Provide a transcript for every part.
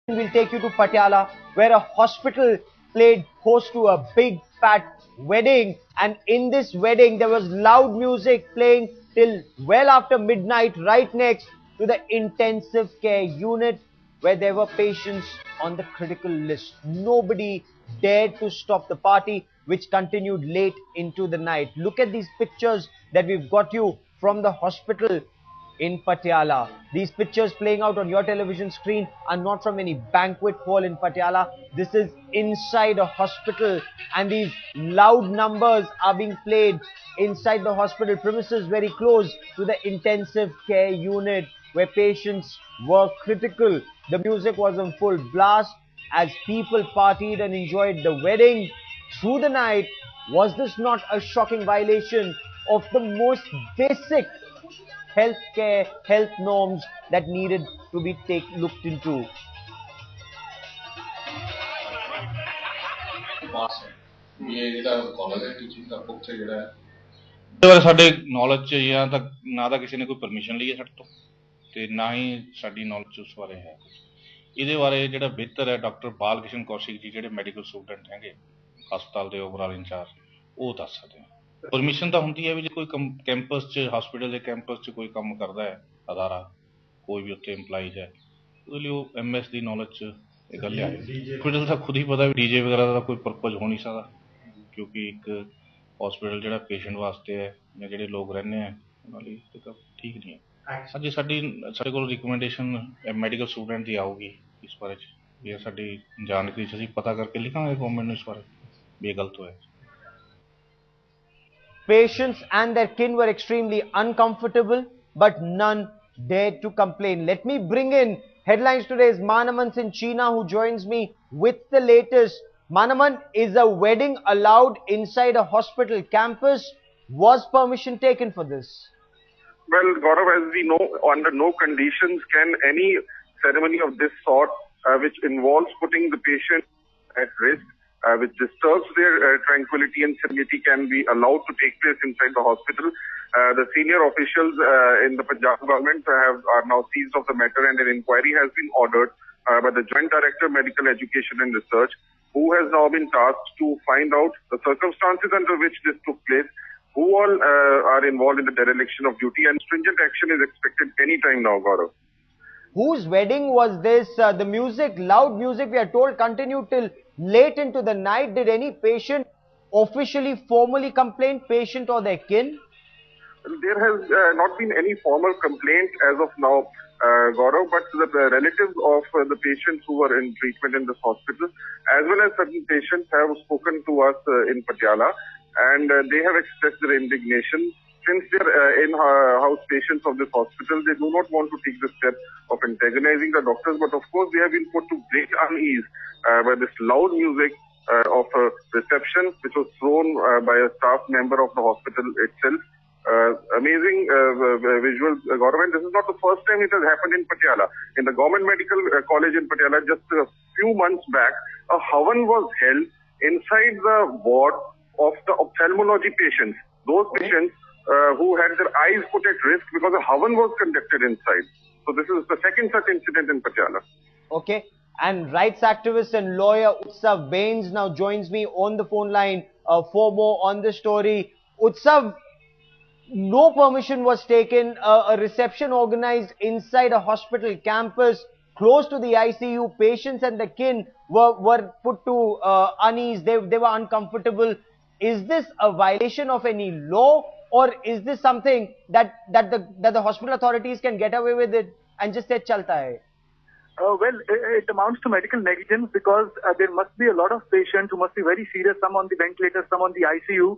We'll take you to Patiala, where a hospital played host to a big fat wedding, and in this wedding there was loud music playing till well after midnight, right next to the intensive care unit where there were patients on the critical list. Nobody dared to stop the party, which continued late into the night. Look at these pictures that we've got you from the hospital in Patiala. These pictures playing out on your television screen are not from any banquet hall in Patiala. This is inside a hospital, and these loud numbers are being played inside the hospital premises, very close to the intensive care unit where patients were critical. The music was on full blast as people partied and enjoyed the wedding through the night. Was this not a shocking violation of the most basic healthcare, health norms that needed to be looked into? ਸਾਡੇ knowledge 'ਚ ਜਾਂ ਤਾਂ ਨਾ ਤਾਂ ਕਿਸੇ ਨੇ ਕੋਈ permission ਲਈ ਹੈ ਸਾਡੇ ਤੋਂ, ਅਤੇ ਨਾ ਹੀ ਸਾਡੀ ਨੌਲੇਜ 'ਚ ਉਸ ਬਾਰੇ ਹੈ ਕੁਛ। ਇਹਦੇ ਬਾਰੇ ਜਿਹੜਾ ਬਿਹਤਰ ਹੈ ਡਾਕਟਰ ਬਾਲ ਕ੍ਰਿਸ਼ਨ ਕੌਸ਼ਿਕ ਜੀ, ਜਿਹੜੇ ਮੈਡੀਕਲ ਸਟੂਡੈਂਟ ਹੈਗੇ ਹਸਪਤਾਲ ਦੇ ਓਵਰਆਲ ਇੰਚਾਰਜ, ਉਹ ਦੱਸ ਸਕਦੇ ਆ। ਪਰਮਿਸ਼ਨ ਤਾਂ ਹੁੰਦੀ ਹੈ ਵੀ ਜੇ ਕੋਈ ਕੈਂਪਸ 'ਚ, ਹਸਪੀਟਲ ਦੇ ਕੈਂਪਸ 'ਚ ਕੋਈ ਕੰਮ ਕਰਦਾ ਹੈ ਅਦਾਰਾ, ਕੋਈ ਵੀ ਉੱਥੇ ਇੰਪਲਾਈਜ਼ ਹੈ, ਉਹਦੇ ਲਈ ਉਹ MS ਦੀ ਨੌਲੇਜ 'ਚ ਇਹ ਗੱਲ ਲਿਆਏ। ਹਸਪੀਟਲ ਤਾਂ ਖੁਦ ਹੀ ਪਤਾ ਵੀ DJ ਵਗੈਰਾ ਦਾ ਕੋਈ ਪਰਪਜ਼ ਹੋ ਨਹੀਂ ਸਕਦਾ, ਕਿਉਂਕਿ ਇੱਕ ਹਸਪੀਟਲ ਜਿਹੜਾ ਪੇਸ਼ੈਂਟ ਵਾਸਤੇ ਹੈ ਜਾਂ ਜਿਹੜੇ ਲੋਕ ਰਹਿੰਦੇ ਆ ਉਹਨਾਂ ਲਈ ਤਾਂ ਠੀਕ ਨਹੀਂ ਹੈ। ਅੱਜ ਸਾਡੇ ਕੋਲ ਰਿਕਮੈਂਡੇਸ਼ਨ ਮੈਡੀਕਲ ਸਟੂਡੈਂਟ ਦੀ ਆਊਗੀ ਇਸ ਬਾਰੇ 'ਚ, ਵੀ ਇਹ ਸਾਡੀ ਜਾਣਕਾਰੀ 'ਚ ਅਸੀਂ ਪਤਾ ਕਰਕੇ ਲਿਖਾਂਗੇ ਗੌਰਮੈਂਟ ਨੂੰ ਇਸ ਬਾਰੇ ਵੀ ਇਹ ਗਲਤ ਹੋਇਆ। Patients and their kin were extremely uncomfortable, but none dared to complain. Let me bring in headlines today's Manaman in China, who joins me with the latest. Manaman, is a wedding allowed inside a hospital campus? Was permission taken for this? Well, Gaurav, as we know, under no conditions can any ceremony of this sort, which involves putting the patient at risk, which disturbs their tranquility and serenity, can be allowed to take place inside the hospital. The senior officials in the Punjab government are now seized of the matter, and an inquiry has been ordered by the Joint Director Medical Education and Research, who has now been tasked to find out the circumstances under which this took place, who all are involved in the dereliction of duty, and stringent action is expected any time now, Gaurav. Whose wedding was this? The music, loud music, we are told, continued till late into the night. Did any patient officially, formally complain, patient or their kin? There has not been any formal complaint as of now, Gaurav, but the relatives of the patients who were in treatment in this hospital, as well as certain patients, have spoken to us in Patiala, and they have expressed their indignation. Since they're in-house patients of this hospital, they do not want to take the step of antagonizing the doctors, but of course they have been put to great unease by this loud music of reception, which was thrown by a staff member of the hospital itself. Amazing visuals, Gaurav, and this is not the first time it has happened in Patiala. In the Government Medical College in Patiala, just a few months back, a havan was held inside the ward of the ophthalmology patients. Those patients who had their eyes put at risk because a havan was conducted inside. So this is the second such incident in Patiala. Okay. And rights activist and lawyer Utsav Bains now joins me on the phone line for more on the story. Utsav, no permission was taken. A reception organized inside a hospital campus close to the ICU. Patients and the kin were put to unease. They were uncomfortable. Is this a violation of any law, or is this something that the hospital authorities can get away with it and just say chalta hai? Well, it amounts to medical negligence, because there must be a lot of patients who must be very serious, some on the ventilator, some on the ICU.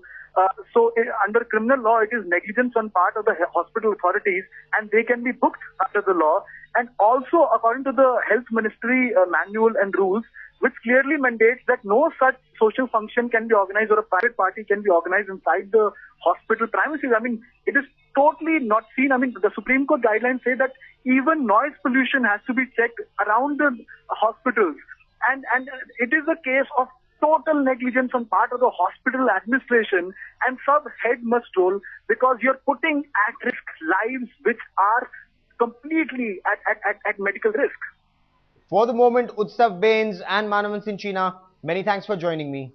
So under criminal law, it is negligence on part of the hospital authorities, and they can be booked under the law. And also, according to the Health Ministry manual and rules, which clearly mandates that no such social function can be organized or a private party can be organized inside the hospital premises. I mean, it is totally not seen. I mean, the Supreme Court guidelines say that even noise pollution has to be checked around the hospitals. And it is a case of total negligence on part of the hospital administration, and sub-head must roll, because you're putting at risk lives which are completely at medical risk. For the moment, Utsav Bains and Manavan Sinchina, many thanks for joining me.